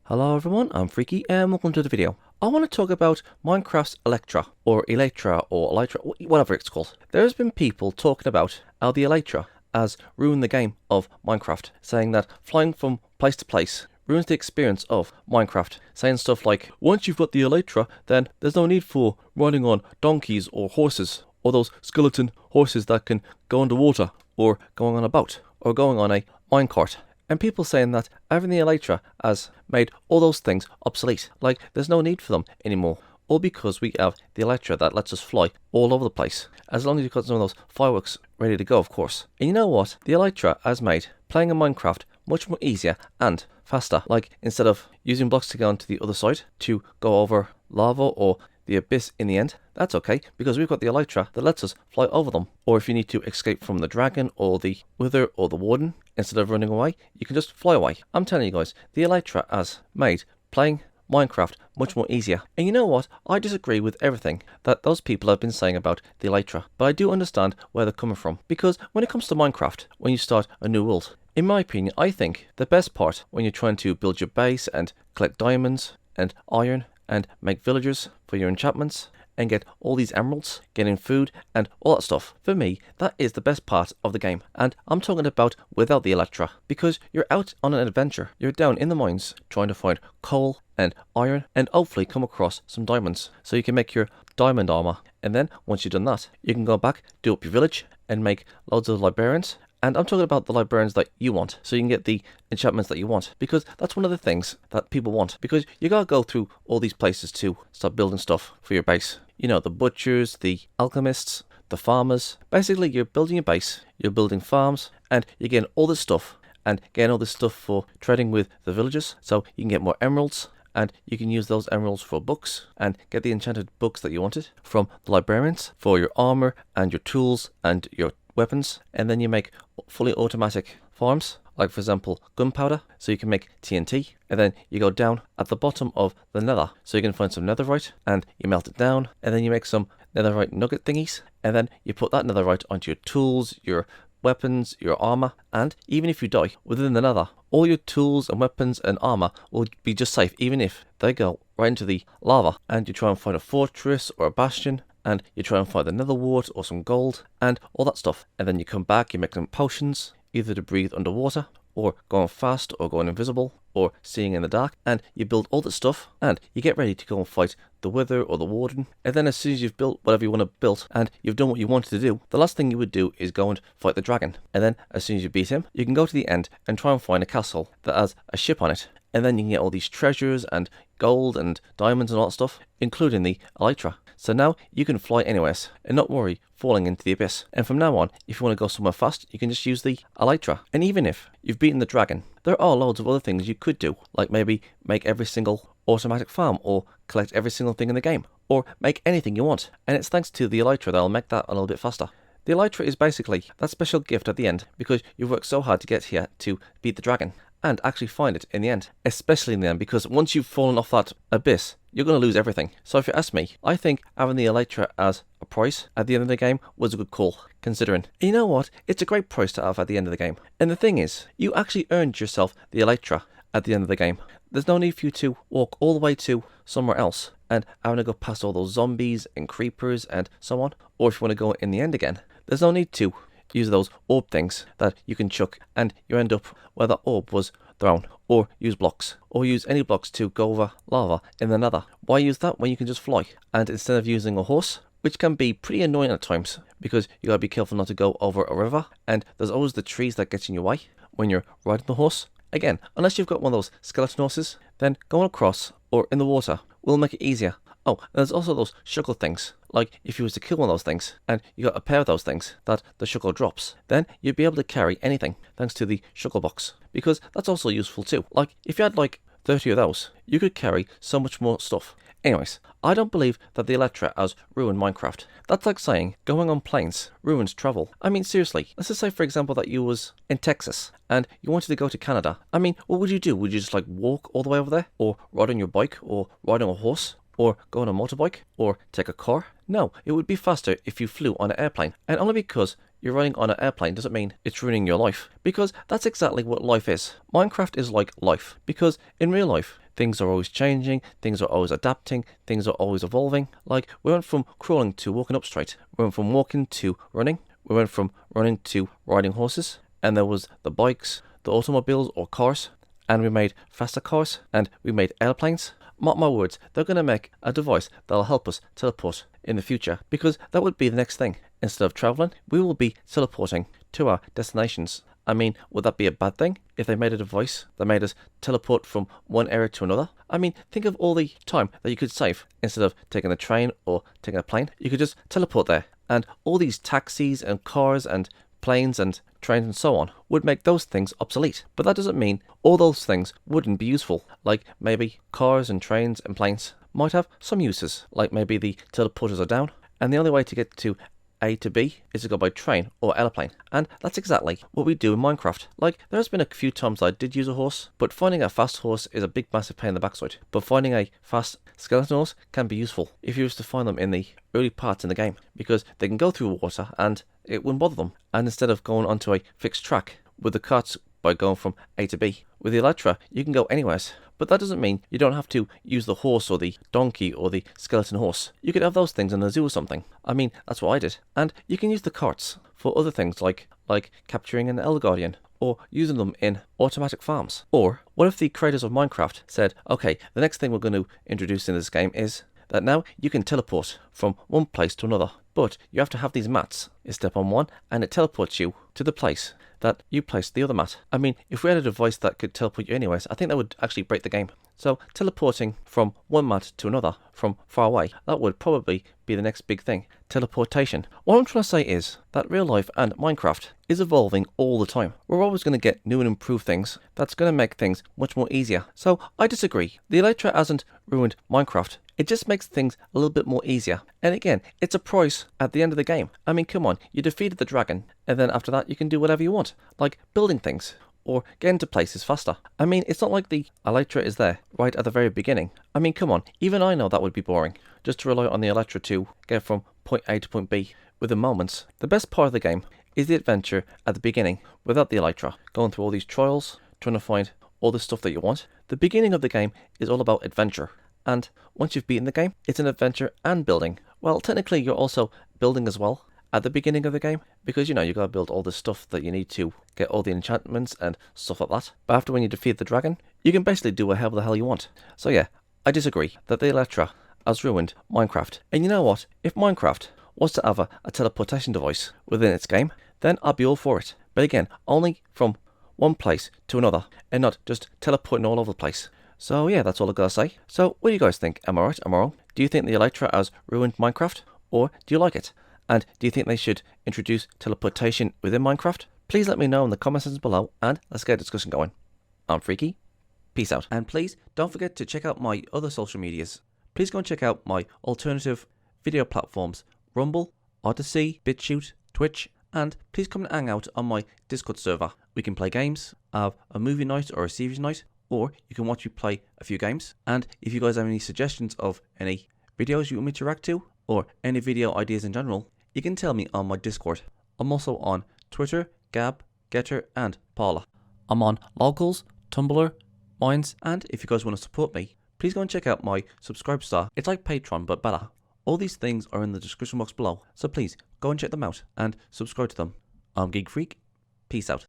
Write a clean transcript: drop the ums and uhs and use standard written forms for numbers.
Hello everyone, I'm Freaky and welcome to the video. I want to talk about Minecraft's elytra, or elytra, whatever it's called. There's been people talking about how the elytra has ruined the game of Minecraft, saying that flying from place to place ruins the experience of Minecraft, saying stuff like, once you've got the elytra, then there's no need for riding on donkeys or horses, or those skeleton horses that can go underwater, or going on a boat, or going on a minecart. And people saying that having the elytra has made all those things obsolete, like there's no need for them anymore. All because we have the elytra that lets us fly all over the place, as long as you've got some of those fireworks ready to go, of course. And you know what? The elytra has made playing in Minecraft much more easier and faster. Like, instead of using blocks to go onto the other side to go over lava or the abyss in the end, that's okay, because we've got the elytra that lets us fly over them. Or if you need to escape from the dragon or the wither or the warden, instead of running away, you can just fly away. I'm telling you guys, the elytra has made playing Minecraft much more easier. And you know what? I disagree with everything that those people have been saying about the elytra, but I do understand where they're coming from. Because when it comes to Minecraft, when you start a new world, in my opinion, I think the best part when you're trying to build your base and collect diamonds and iron and make villagers for your enchantments and get all these emeralds, getting food and all that stuff. For me, that is the best part of the game. And I'm talking about without the elytra, because you're out on an adventure. You're down in the mines trying to find coal and iron and hopefully come across some diamonds so you can make your diamond armor. And then once you've done that, you can go back, do up your village and make loads of librarians. And I'm talking about the librarians that you want, so you can get the enchantments that you want, because that's one of the things that people want, because you gotta go through all these places to start building stuff for your base. You know, the butchers, the alchemists, the farmers. Basically, you're building your base, you're building farms, and you're getting all this stuff, and getting all this stuff for trading with the villagers, so you can get more emeralds, and you can use those emeralds for books, and get the enchanted books that you wanted from the librarians, for your armor, and your tools, and your weapons. And then you make fully automatic farms, like for example gunpowder, so you can make TNT. And then you go down at the bottom of the nether, so you can find some netherite and you melt it down, and then you make some netherite nugget thingies, and then you put that netherite onto your tools, your weapons, your armor. And even if you die within the nether, all your tools and weapons and armor will be just safe, even if they go right into the lava and you try and find a fortress or a bastion, and you try and find the nether wart or some gold and all that stuff. And then you come back, you make some potions, either to breathe underwater, or going fast, or going invisible, or seeing in the dark. And you build all that stuff, and you get ready to go and fight the wither or the warden. And then as soon as you've built whatever you want to build, and you've done what you wanted to do, the last thing you would do is go and fight the dragon. And then as soon as you beat him, you can go to the end and try and find a castle that has a ship on it. And then you can get all these treasures and gold and diamonds and all that stuff, including the elytra. So now you can fly anywhere and not worry falling into the abyss. And from now on, if you want to go somewhere fast, you can just use the elytra. And even if you've beaten the dragon, there are loads of other things you could do, like maybe make every single automatic farm, or collect every single thing in the game, or make anything you want. And it's thanks to the elytra that'll make that a little bit faster. The elytra is basically that special gift at the end, because you've worked so hard to get here to beat the dragon and actually find it in the end. Especially in the end, because once you've fallen off that abyss, you're going to lose everything. So if you ask me, I think having the elytra as a prize at the end of the game was a good call, considering. And you know what? It's a great prize to have at the end of the game. And the thing is, you actually earned yourself the elytra at the end of the game. There's no need for you to walk all the way to somewhere else and having to go past all those zombies and creepers and so on. Or if you want to go in the end again, there's no need to use those orb things that you can chuck and you end up where the orb was thrown, or use blocks, or use any blocks to go over lava in the nether. Why use that when you can just fly? And instead of using a horse, which can be pretty annoying at times, because you gotta be careful not to go over a river, and there's always the trees that get in your way when you're riding the horse. Again, unless you've got one of those skeleton horses, then going across or in the water will make it easier. Oh, and there's also those shuttle things. Like, if you was to kill one of those things, and you got a pair of those things that the shuttle drops, then you'd be able to carry anything, thanks to the shuttle box. Because that's also useful too. Like, if you had like 30 of those, you could carry so much more stuff. Anyways, I don't believe that the elytra has ruined Minecraft. That's like saying going on planes ruins travel. I mean, seriously, let's just say for example that you was in Texas and you wanted to go to Canada. I mean, what would you do? Would you just like walk all the way over there? Or ride on your bike? Or ride on a horse? Or go on a motorbike? Or take a car? No, it would be faster if you flew on an airplane. And only because you're riding on an airplane doesn't mean it's ruining your life, because that's exactly what life is. Minecraft is like life, because in real life, things are always changing, things are always adapting, things are always evolving. Like, we went from crawling to walking up straight, we went from walking to running, we went from running to riding horses, and there was the bikes, the automobiles or cars, and we made faster cars, and we made airplanes. Mark my words, they're going to make a device that'll help us teleport in the future, because that would be the next thing. Instead of traveling, we will be teleporting to our destinations. I mean, would that be a bad thing if they made a device that made us teleport from one area to another? I mean, think of all the time that you could save. Instead of taking a train or taking a plane, you could just teleport there. And all these taxis and cars and planes and trains and so on would make those things obsolete. But that doesn't mean all those things wouldn't be useful. Like maybe cars and trains and planes might have some uses. Like maybe the teleporters are down and the only way to get to A to B is to go by train or airplane. And that's exactly what we do in Minecraft. Like, there's been a few times I did use a horse, but finding a fast horse is a big massive pain in the backside. But finding a fast skeleton horse can be useful if you was to find them in the early parts in the game, because they can go through water and it wouldn't bother them. And instead of going onto a fixed track with the carts by going from A to B, with the elytra you can go anywhere. But that doesn't mean you don't have to use the horse or the donkey or the skeleton horse. You could have those things in a zoo or something. I mean, that's what I did. And you can use the carts for other things like capturing an Elder Guardian or using them in automatic farms. Or what if the creators of Minecraft said, okay, the next thing we're going to introduce in this game is that now you can teleport from one place to another, but you have to have these mats. You step on one and it teleports you to the place that you placed the other mat. I mean, if we had a device that could teleport you anyways, I think that would actually break the game. So teleporting from one mat to another from far away, that would probably be the next big thing. Teleportation. What I'm trying to say is that real life and Minecraft is evolving all the time. We're always going to get new and improved things that's going to make things much more easier. So I disagree. The elytra hasn't ruined Minecraft. It just makes things a little bit more easier. And again, it's a price at the end of the game. I mean, come on, you defeated the dragon, and then after that you can do whatever you want, like building things, or get into places faster. I mean, it's not like the elytra is there right at the very beginning. I mean, come on, even I know that would be boring, just to rely on the elytra to get from point A to point B within moments. The best part of the game is the adventure at the beginning, without the elytra, going through all these trials, trying to find all the stuff that you want. The beginning of the game is all about adventure. And once you've beaten the game, it's an adventure and building. Well, technically you're also building as well at the beginning of the game, because you gotta build all the stuff that you need to get all the enchantments and stuff like that. But after when you defeat the dragon, you can basically do whatever the hell you want. So yeah, I disagree that the elytra has ruined Minecraft. And you know what? If Minecraft was to have a teleportation device within its game, then I'd be all for it. But again, only from one place to another, and not just teleporting all over the place. So yeah, that's all I gotta say. So what do you guys think? Am I right? Am I wrong? Do you think the elytra has ruined Minecraft? Or do you like it? And do you think they should introduce teleportation within Minecraft? Please let me know in the comment sections below, and let's get a discussion going. I'm Freaky. Peace out. And please don't forget to check out my other social medias. Please go and check out my alternative video platforms, Rumble, Odyssey, BitChute, Twitch, and please come and hang out on my Discord server. We can play games, have a movie night or a series night, or you can watch me play a few games. And if you guys have any suggestions of any videos you want me to react to, or any video ideas in general, you can tell me on my Discord. I'm also on Twitter, Gab, Getter, and Parler. I'm on Locals, Tumblr, Minds, and if you guys want to support me, please go and check out my Subscribestar. It's like Patreon, but better. All these things are in the description box below, so please go and check them out and subscribe to them. I'm Geek Freak. Peace out.